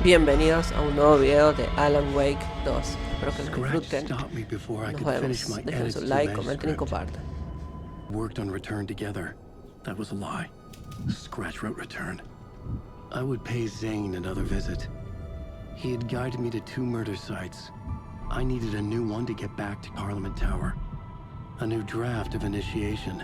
Bienvenidos a un nuevo video de Alan Wake 2. Espero que lo disfruten. Nos vemos. Dejen su like, comenten y compartan. Worked on return together. That was a lie. Scratch wrote return. I would pay Zane another visit. He had guided me to 2 murder sites. I needed a new one to get back to Parliament Tower. A new draft of initiation.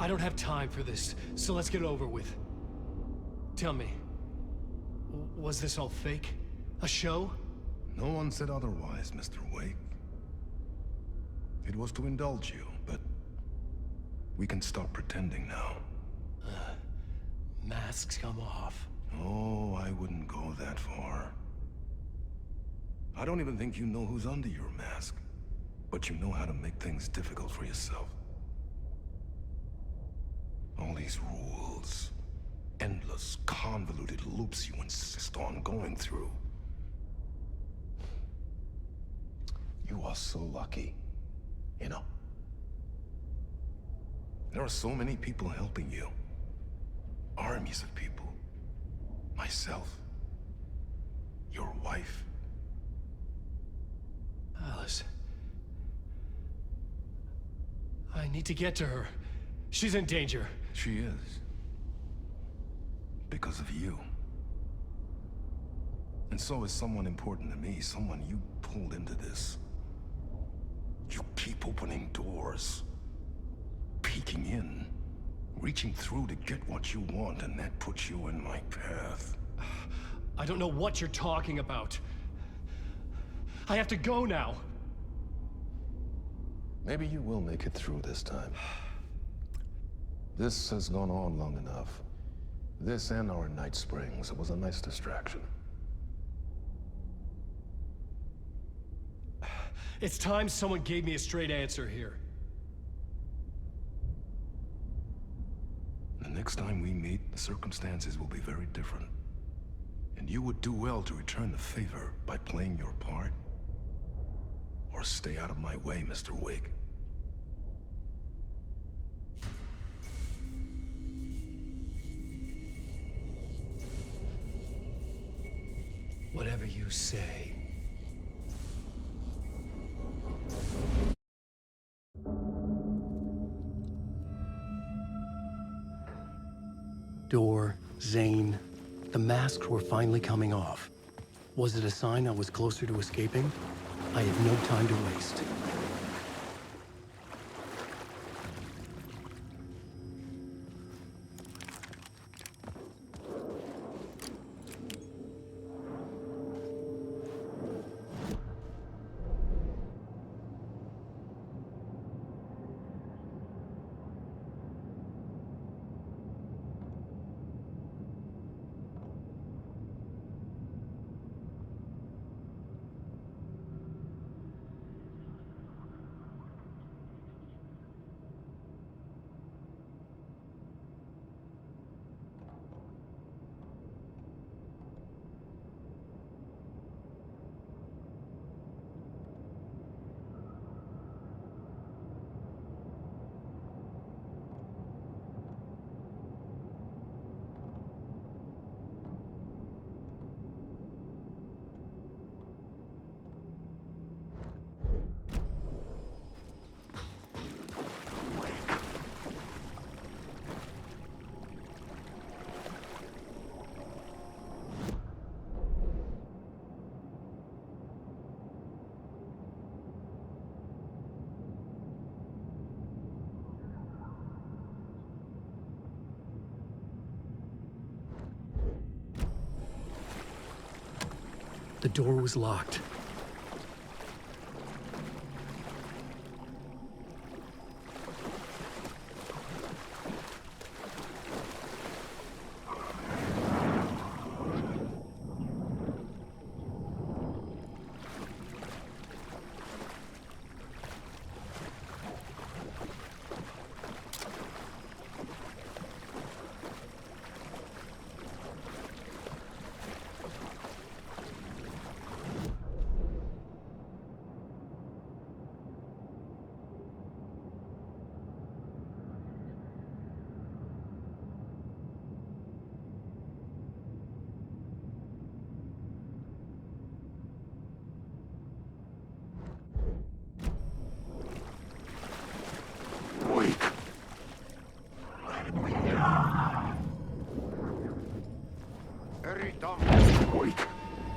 I don't have time for this, so let's get it over with. Tell me, was this all fake? A show? No one said otherwise, Mr. Wake. It was to indulge you, but we can stop pretending now. Masks come off. Oh, I wouldn't go that far. I don't even think you know who's under your mask, but you know how to make things difficult for yourself. All these rules, endless, convoluted loops you insist on going through. You are so lucky, you know. There are so many people helping you. Armies of people. Myself. Your wife. Alice. I need to get to her. She's in danger. She is. Because of you. And so is someone important to me, someone you pulled into this. You keep opening doors, peeking in, reaching through to get what you want, and that puts you in my path. I don't know what you're talking about. I have to go now. Maybe you will make it through this time. This has gone on long enough. This and our night springs. It was a nice distraction. It's time someone gave me a straight answer here. The next time we meet, the circumstances will be very different. And you would do well to return the favor by playing your part. Or stay out of my way, Mr. Wake. Whatever you say. Door, Zane. The masks were finally coming off. Was it a sign I was closer to escaping? I had no time to waste. The door was locked.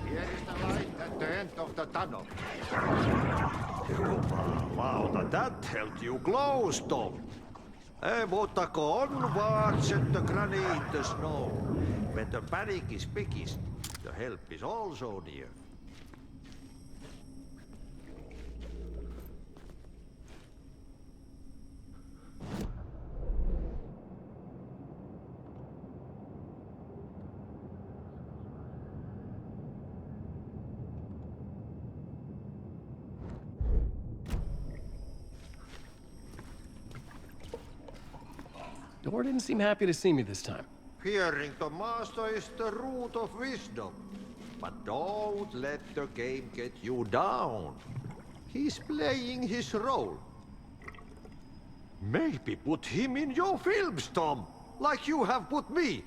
Here is the light at the end of the tunnel. Wow, that held you close, Tom. Mutta on watched the granite the snow. When the panic is biggest, the help is also near. Door didn't seem happy to see me this time. Fearing the master is the root of wisdom. But don't let the game get you down. He's playing his role. Maybe put him in your films, Tom, like you have put me.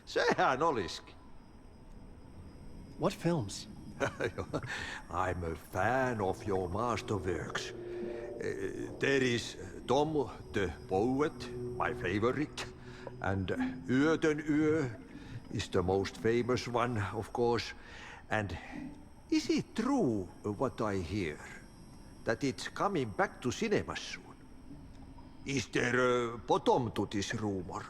Sehän olisikin. What films? I'm a fan of your masterworks. There is Tom the Poet, my favorite, and Yöden Yö is the most famous one, of course. And is it true what I hear, that it's coming back to cinemas soon? Is there a bottom to this rumor?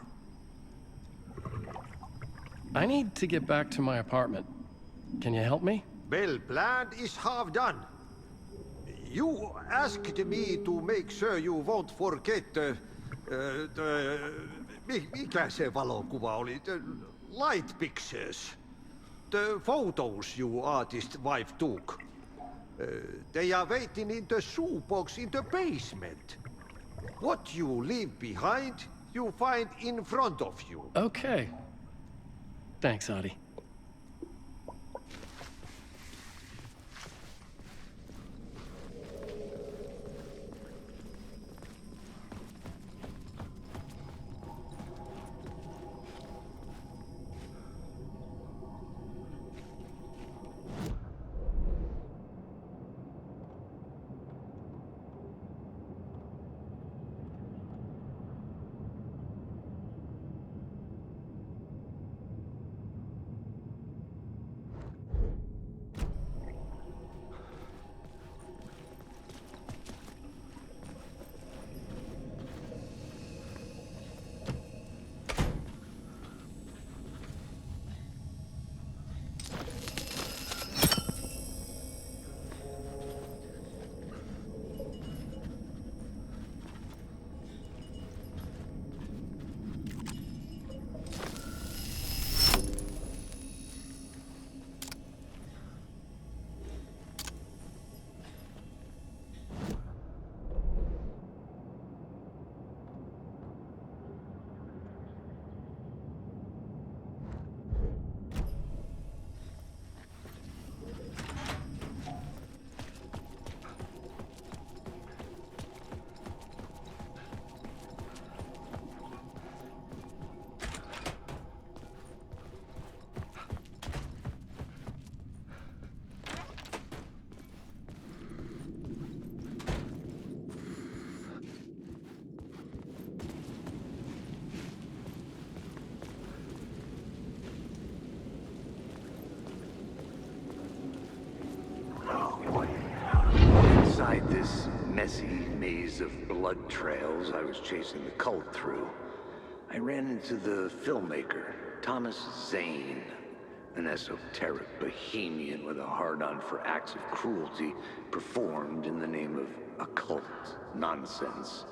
I need to get back to my apartment. Can you help me? Well, plan is half done. You asked me to make sure you won't forget mikä se valokuva oli? The light pictures. The photos you artist wife took. They are waiting in the shoebox in the basement. What you leave behind, you find in front of you. Okay. Thanks, Adi. Inside this messy maze of blood trails I was chasing the cult through, I ran into the filmmaker, Thomas Zane. An esoteric bohemian with a hard-on for acts of cruelty performed in the name of occult nonsense.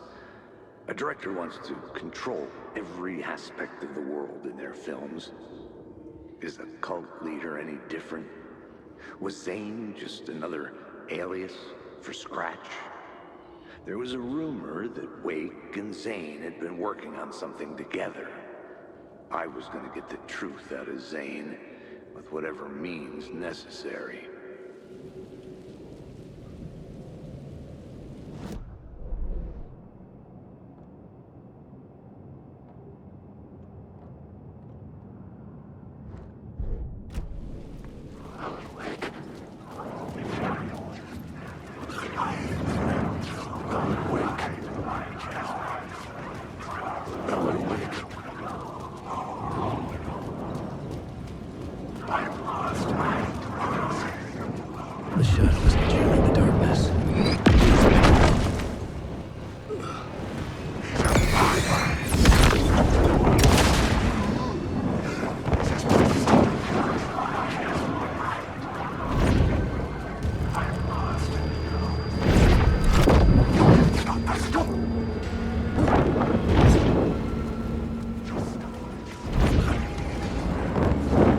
A director wants to control every aspect of the world in their films. Is a cult leader any different? Was Zane just another alias for Scratch? There was a rumor that Wake and Zane had been working on something together. I was gonna get the truth out of Zane with whatever means necessary. The shadow is enjoying the darkness.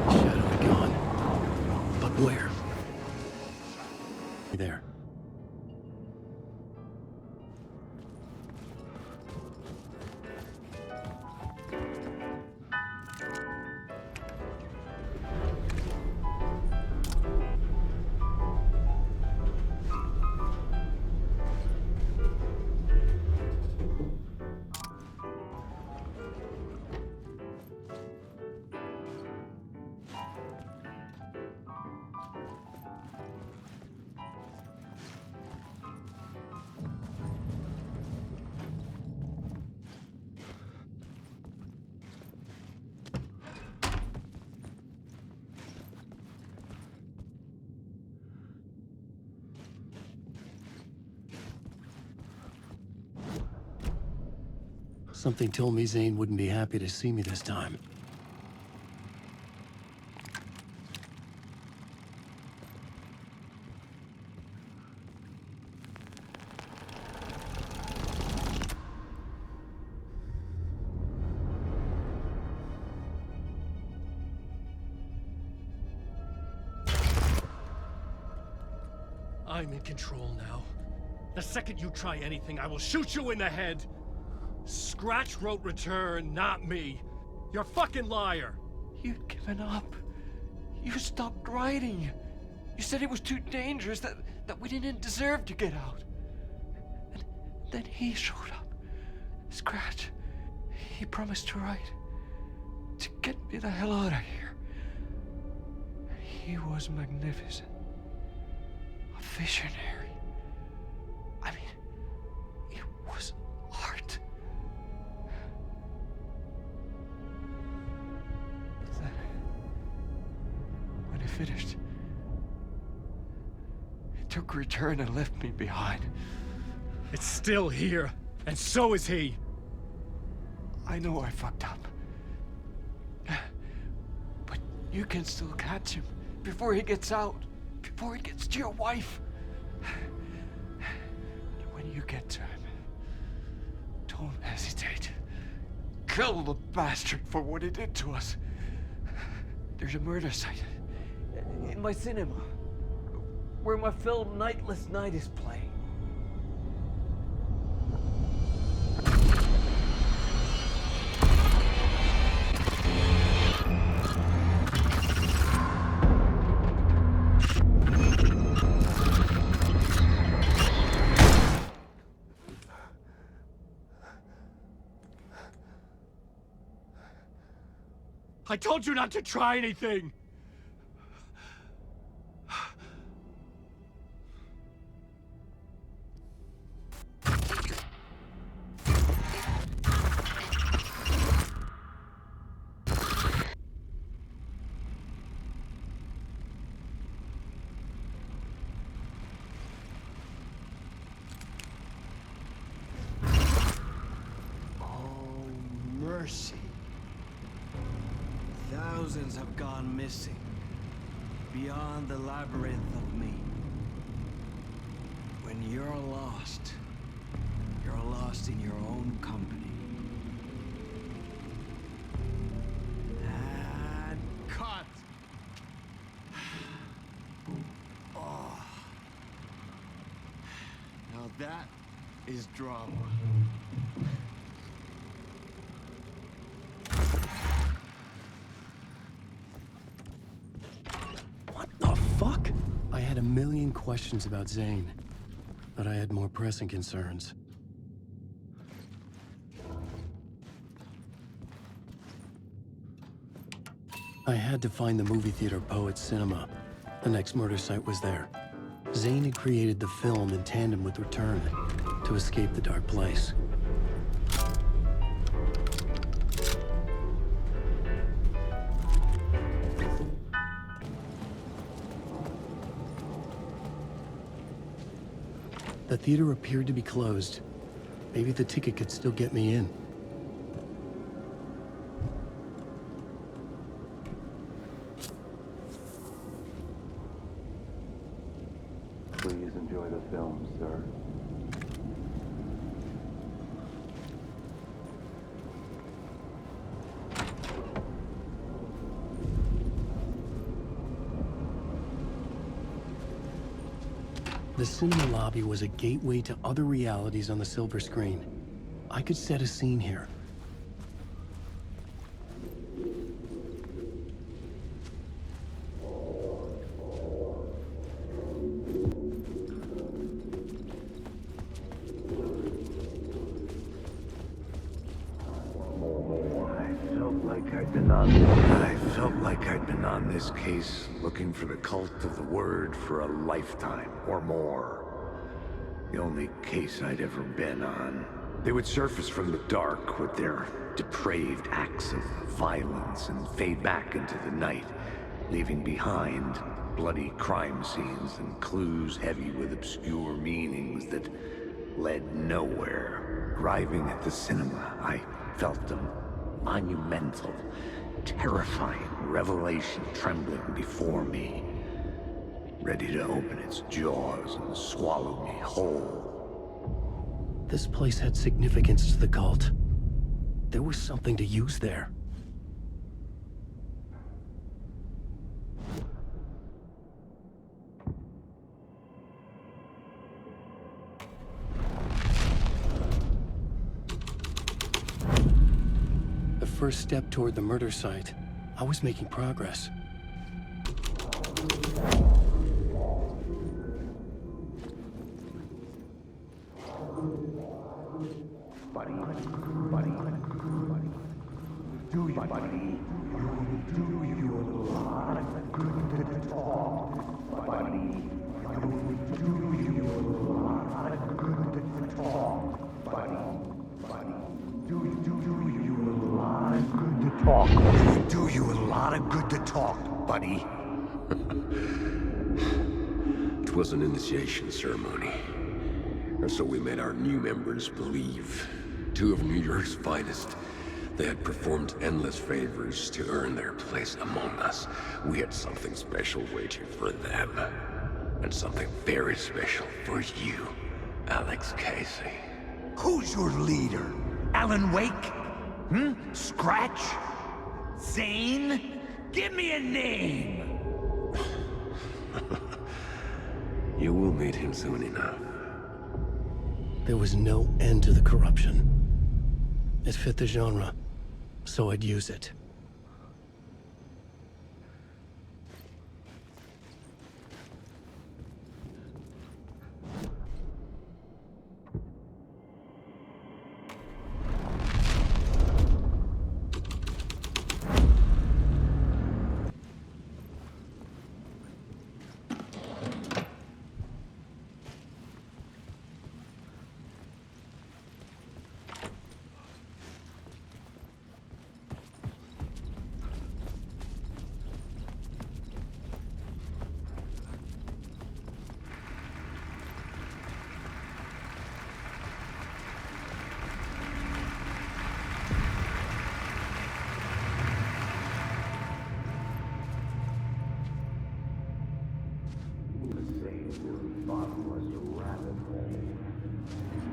Shadow gone. But where? There. Something told me Zane wouldn't be happy to see me this time. I'm in control now. The second you try anything, I will shoot you in the head! Scratch wrote return, not me. You're a fucking liar. You'd given up. You stopped writing. You said it was too dangerous, that we didn't deserve to get out. And then he showed up. Scratch. He promised to write. To get me the hell out of here. He was magnificent. A visionary. I mean, it was art. Then, when it finished, it took return and left me behind. It's still here, and so is he. I know I fucked up. But you can still catch him before he gets out, before he gets to your wife. And when you get to him, don't hesitate. Kill the bastard for what he did to us. There's a murder site in my cinema where my film Nightless Night is playing. I told you not to try anything! Oh, mercy. Thousands have gone missing. beyond the labyrinth of me. When you're lost in your own company. And cut! Oh. Now that is drama. What the fuck? I had a million questions about Zane, but I had more pressing concerns. I had to find the movie theater Poets Cinema. The next murder site was there. Zane had created the film in tandem with Return to escape the dark place. The theater appeared to be closed. Maybe the ticket could still get me in. Please enjoy the film, sir. The cinema lobby was a gateway to other realities on the silver screen. I could set a scene here. I felt like I'd been on this case looking for the cult of the word for a lifetime or more. The only case I'd ever been on. They would surface from the dark with their depraved acts of violence and fade back into the night, leaving behind bloody crime scenes and clues heavy with obscure meanings that led nowhere. Arriving at the cinema, I felt a monumental, terrifying revelation trembling before me, ready to open its jaws and swallow me whole. This place had significance to the cult. There was something to use there. The first step toward the murder site. I was making progress. Buddy. Do you, buddy? Do you a lot of good to talk, buddy? Do you a lot of good to talk, buddy? Do you a lot of good to talk? Do you a lot of good to talk, buddy? It was an initiation ceremony. Or so we made our new members believe. Two of New York's finest. They had performed endless favors to earn their place among us. We had something special waiting for them. And something very special for you, Alex Casey. Who's your leader? Alan Wake? Scratch? Zane? Give me a name! You will meet him soon enough. There was no end to the corruption. It fit the genre, so I'd use it.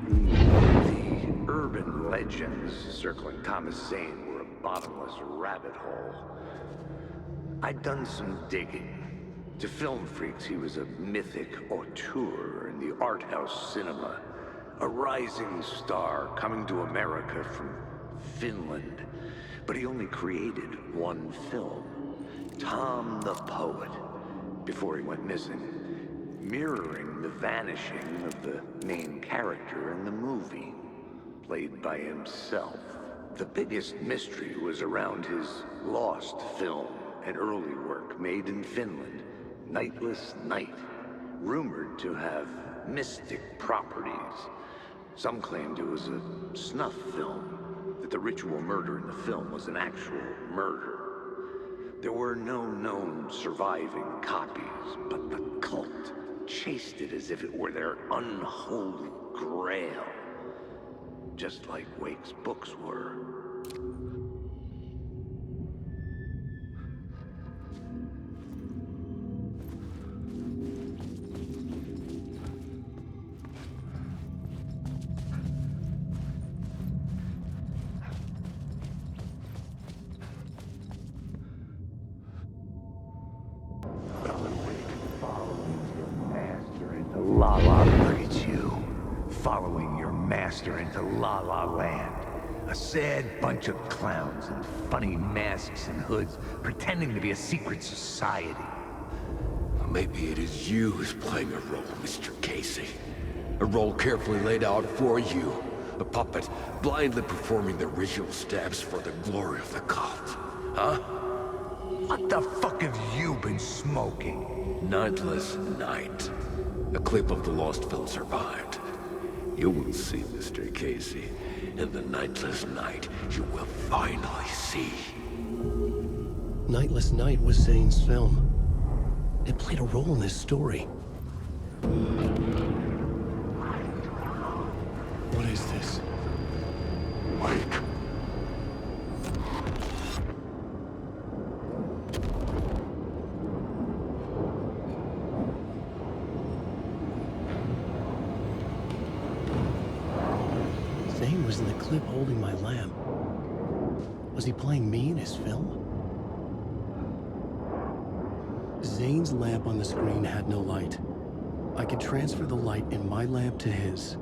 The urban legends circling Thomas Zane were a bottomless rabbit hole. I'd done some digging. To film freaks, he was a mythic auteur in the art house cinema. A rising star coming to America from Finland. But he only created one film, Tom the Poet, before he went missing, mirroring the vanishing of the main character in the movie, played by himself. The biggest mystery was around his lost film, an early work made in Finland, Nightless Night, rumored to have mystic properties. Some claimed it was a snuff film, that the ritual murder in the film was an actual murder. There were no known surviving copies, but the cult chased it as if it were their unholy grail, just like Wake's books were. Look at you, following your master into La La Land. A sad bunch of clowns in funny masks and hoods, pretending to be a secret society. Maybe it is you who's playing a role, Mr. Casey. A role carefully laid out for you. A puppet blindly performing the ritual steps for the glory of the cult. Huh? What the fuck have you been smoking? Nightless Night. A clip of the lost film survived. You will see, Mr. Casey. In the Nightless Night, you will finally see. Nightless Night was Zane's film. It played a role in his story. What is this? Wake. Zane was in the clip holding my lamp. Was he playing me in his film? Zane's lamp on the screen had no light. I could transfer the light in my lamp to his.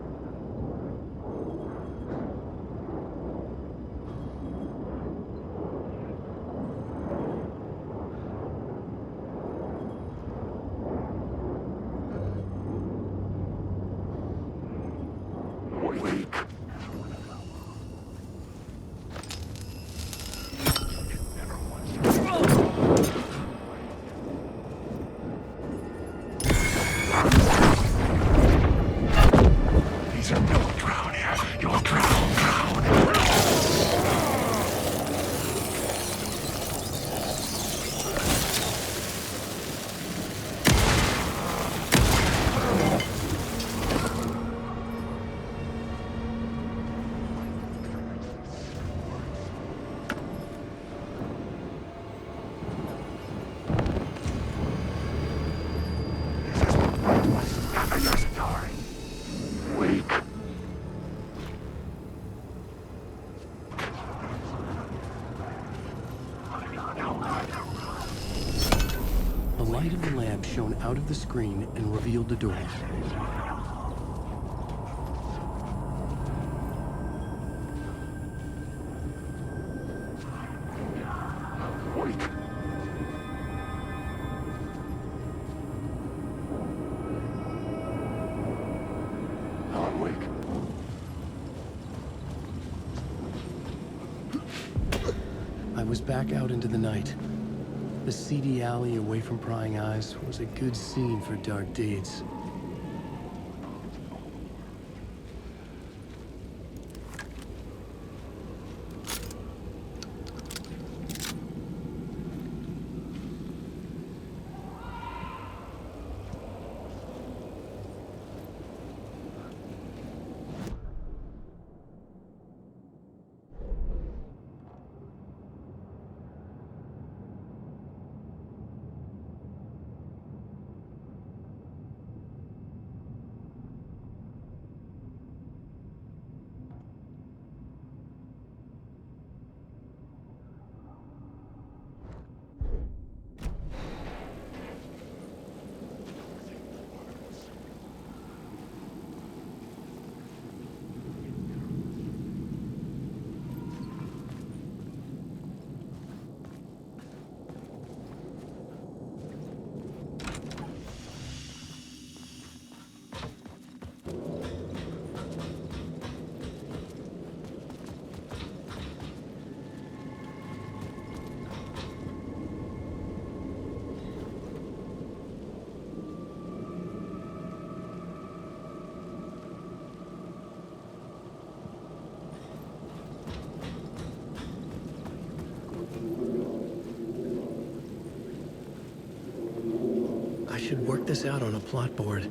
The light of the lamp shone out of the screen and revealed the door. I was back out into the night. The seedy alley away from prying eyes was a good scene for dark deeds. should work this out on a plot board.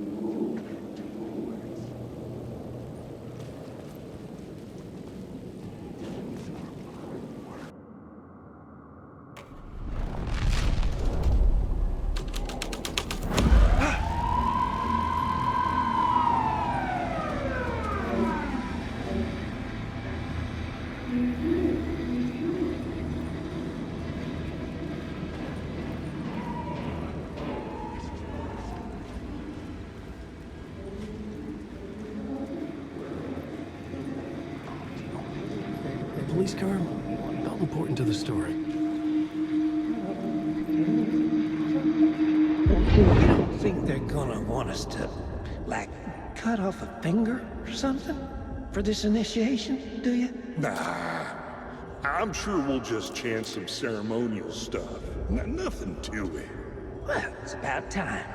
Police car? How important to the story? You don't think they're gonna want us to, like, cut off a finger or something for this initiation, do you? Nah. I'm sure we'll just chant some ceremonial stuff. Nothing to it. Well, it's about time.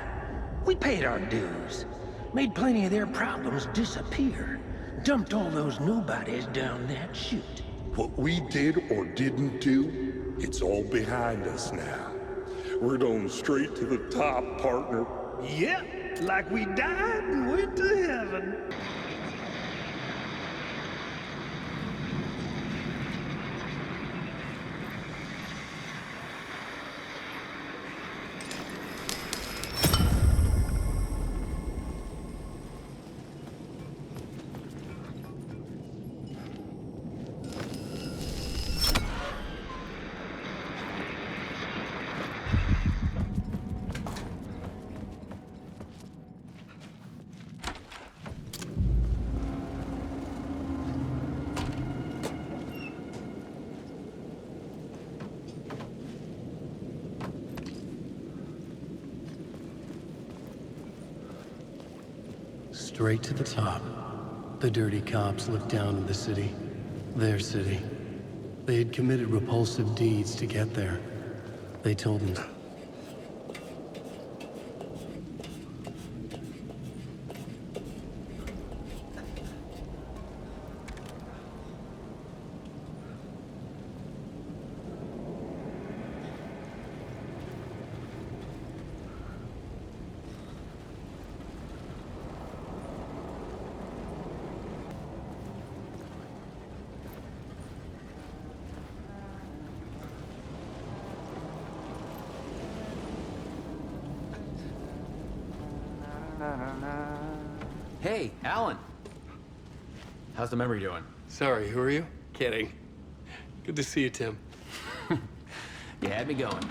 We paid our dues. Made plenty of their problems disappear. Dumped all those nobodies down that chute. What we did or didn't do, it's all behind us now. We're going straight to the top, partner. Yep, like we died and went to heaven. Straight to the top. The dirty cops looked down on the city. Their city. They had committed repulsive deeds to get there. They told them. Hey, Alan. How's the memory doing? Sorry, who are you? Kidding. Good to see you, Tim. You had me going.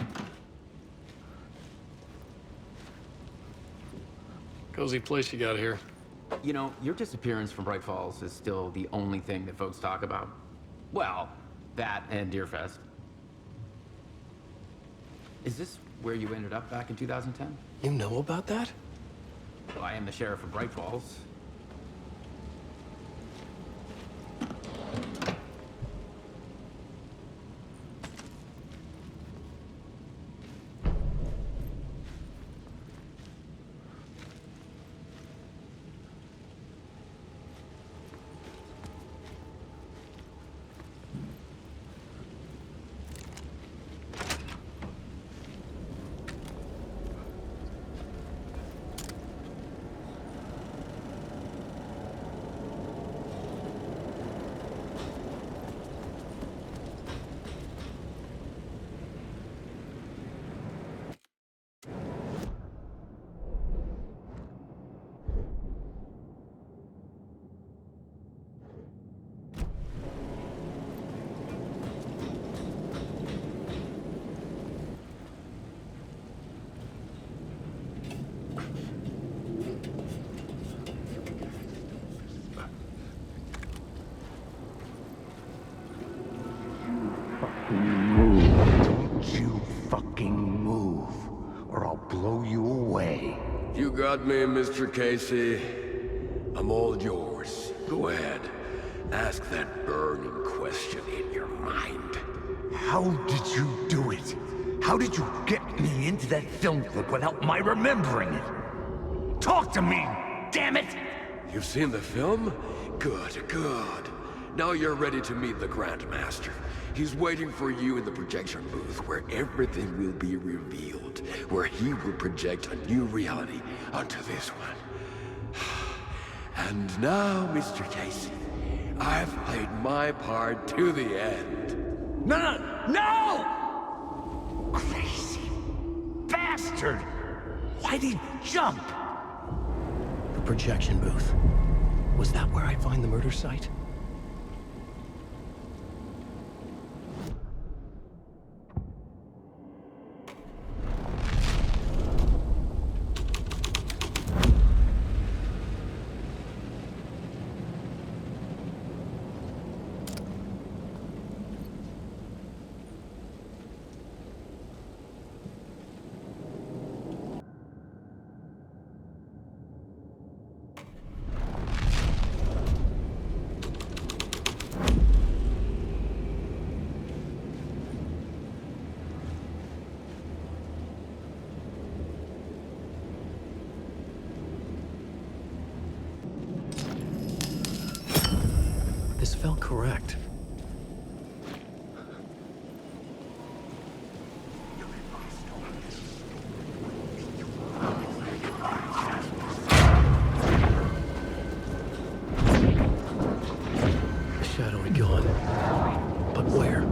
Cozy place you got here. You know, your disappearance from Bright Falls is still the only thing that folks talk about. Well, that and Deerfest. Is this where you ended up back in 2010? You know about that? Well, I am the sheriff of Bright Falls. Don't you fucking move, or I'll blow you away. You got me, Mr. Casey. I'm all yours. Go ahead. Ask that burning question in your mind. How did you do it? How did you get me into that film clip without my remembering it? Talk to me, damn it! You've seen the film? Good, good. Now you're ready to meet the Grandmaster. He's waiting for you in the projection booth, where everything will be revealed, where he will project a new reality onto this one. And now, Mr. Casey, I've played my part to the end. No! Crazy bastard! Why'd he jump? The projection booth. Was that where I find the murder site? This felt correct. The shadow had gone. But where?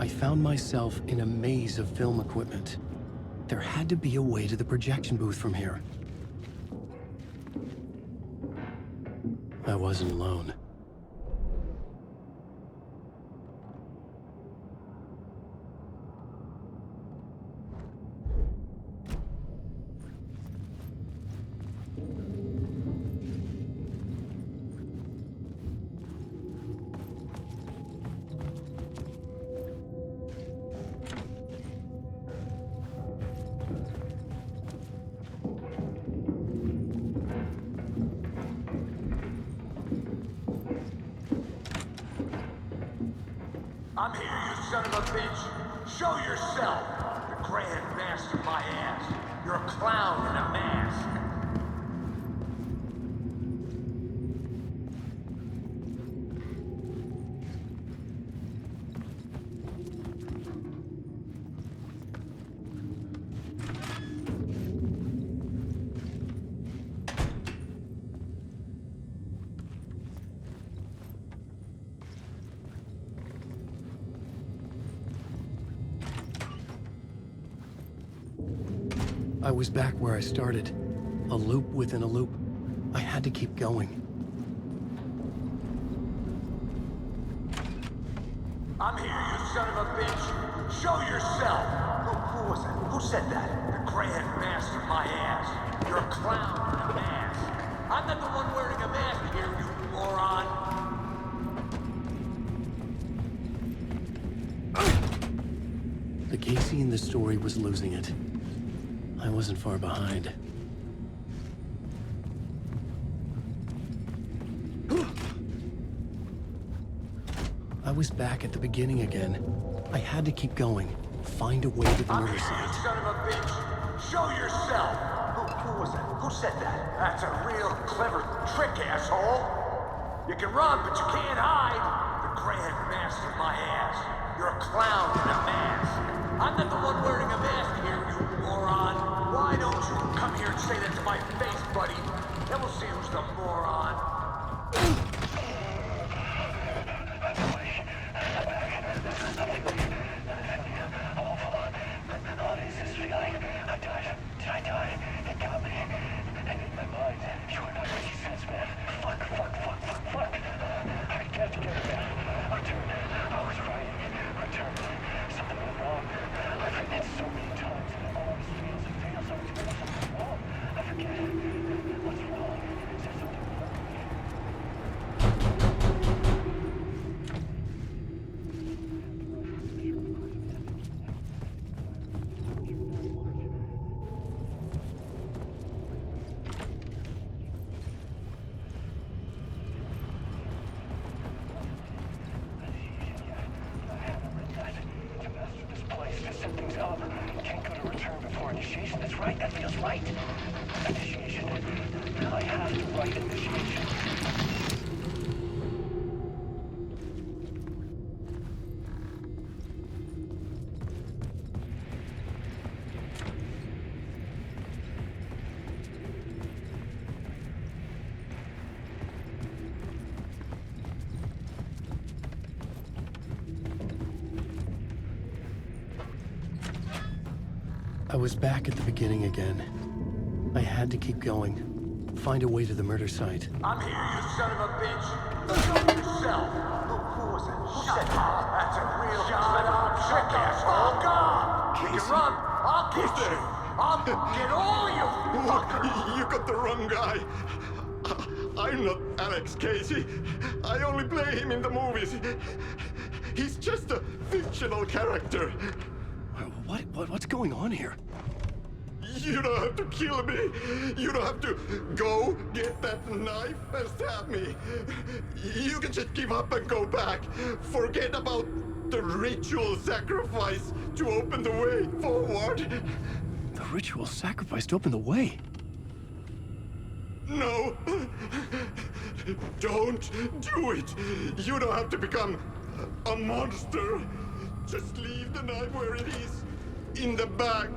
I found myself in a maze of film equipment. There had to be a way to the projection booth from here. I wasn't alone. I'm here, you son of a bitch. Show yourself. The Grand Master my ass. You're a clown in a mask. I was back where I started. A loop within a loop. I had to keep going. I'm here, you son of a bitch. Show yourself. Who was that? Who said that? The Grand Master my ass. You're a clown in a mask. I'm not the one wearing a mask here, you moron. The Casey in the story was losing it. I wasn't far behind. I was back at the beginning again. I had to keep going. Find a way to the murder site. You son of a bitch! Show yourself! Who was that? Who said that? That's a real clever trick, asshole! You can run, but you can't hide! The Grand Master my ass. You're a clown in a mask. I'm not the one wearing a mask here, you moron! Why don't you come here and say that to my face, buddy? Then we'll see who's the moron. Did I die? It got me. And in my mind, you are not making sense, man. Fuck. I can't get it, man. Return. I was right. Return. Something went wrong. I've written it so many times, and it always fails and fails. Something wrong. I forget. What's wrong? Is there something wrong? That's right, that feels right. Initiation. I have to write initiation. I was back at the beginning again. I had to keep going. Find a way to the murder site. I'm here, you son of a bitch. Show yourself. Who was that? Who said that? That's a real clever trick, asshole. God! You can run. I'll get you. I'll get all you fuckers. You got the wrong guy. I'm not Alex Casey. I only play him in the movies. He's just a fictional character. What's going on here? You don't have to kill me. You don't have to go get that knife and stab me. You can just give up and go back. Forget about the ritual sacrifice to open the way forward. The ritual sacrifice to open the way? No. Don't do it. You don't have to become a monster. Just leave the knife where it is. In the bag.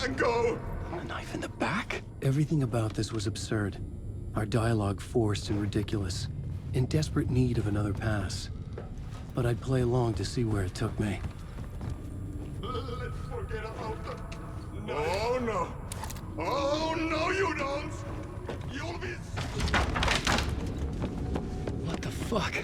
And go. A knife in the back? Everything about this was absurd. Our dialogue forced and ridiculous. In desperate need of another pass. But I'd play along to see where it took me. Let's forget about the... Oh, no. Oh, no, you don't. You'll be... What the fuck?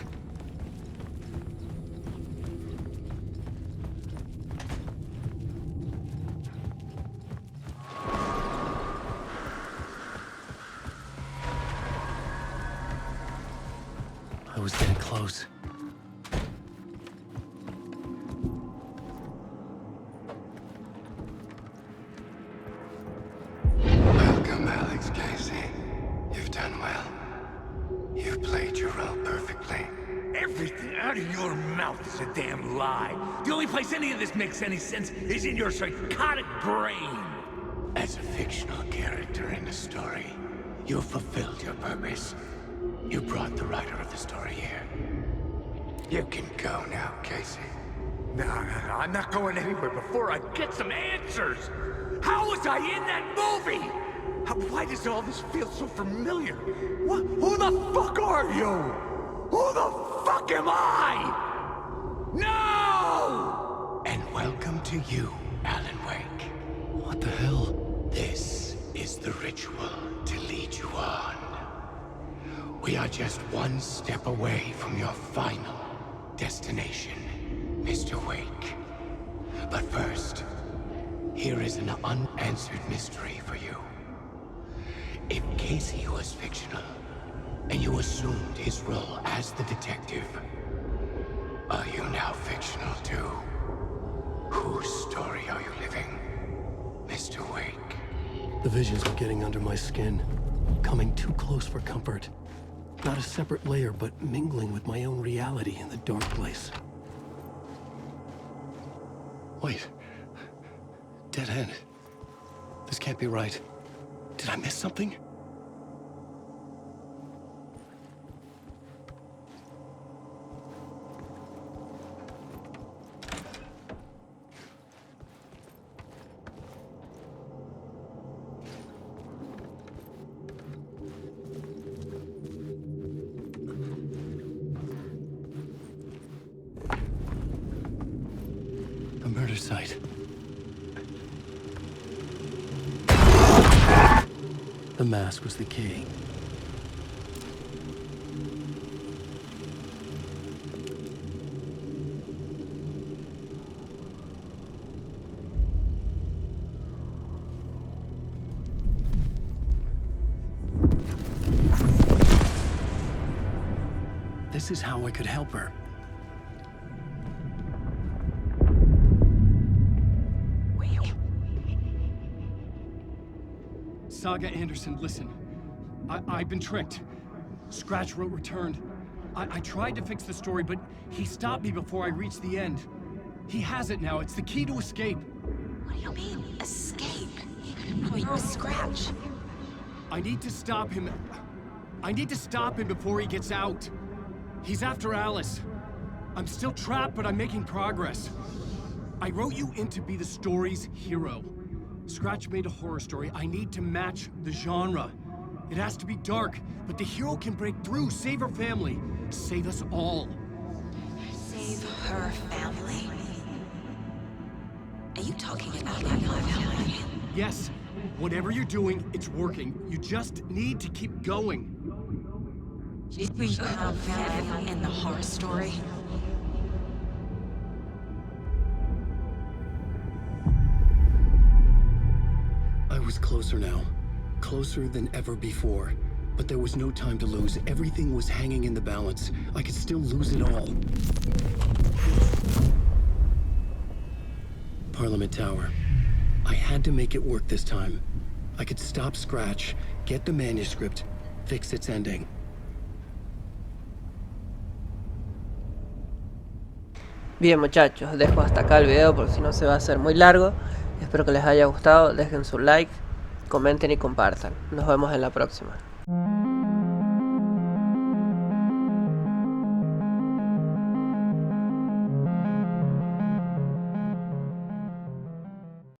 I was getting close. Welcome, Alex Casey. You've done well. You've played your role perfectly. Everything out of your mouth is a damn lie. The only place any of this makes any sense is in your psychotic brain. As a fictional character in a story, you fulfilled your purpose. You brought the writer of the story here. You can go now, Casey. Nah, I'm not going anywhere before I get some answers. How was I in that movie? Why does all this feel so familiar? Who the fuck are you? Who the fuck am I? No! And welcome to you, Alan Wake. What the hell? This is the ritual to lead you on. We are just one step away from your final destination, Mr. Wake. But first, here is an unanswered mystery for you. If Casey was fictional, and you assumed his role as the detective, are you now fictional too? Whose story are you living, Mr. Wake? The visions were getting under my skin, coming too close for comfort. Not a separate layer, but mingling with my own reality in the dark place. Wait. Dead end. This can't be right. Did I miss something? A murder site. The mask was the key. This is how I could help her. Saga Anderson, listen. I've been tricked. Scratch wrote returned. I tried to fix the story, but he stopped me before I reached the end. He has it now. It's the key to escape. What do you mean, escape? Probably Scratch. I need to stop him. I need to stop him before he gets out. He's after Alice. I'm still trapped, but I'm making progress. I wrote you in to be the story's hero. Scratch made a horror story. I need to match the genre. It has to be dark, but the hero can break through, save her family, save us all. Save her family? Are you talking about my family? Yes. Whatever you're doing, it's working. You just need to keep going. We have family in the horror story. I was closer now. Closer than ever before. But there was no time to lose. Everything was hanging in the balance. I could still lose it all. Parliament Tower. I had to make it work this time. I could stop Scratch, get the manuscript, fix its ending. Bien muchachos, dejo hasta acá el video porque si no se va a hacer muy largo. Espero que les haya gustado, dejen su like, comenten y compartan. Nos vemos en la próxima.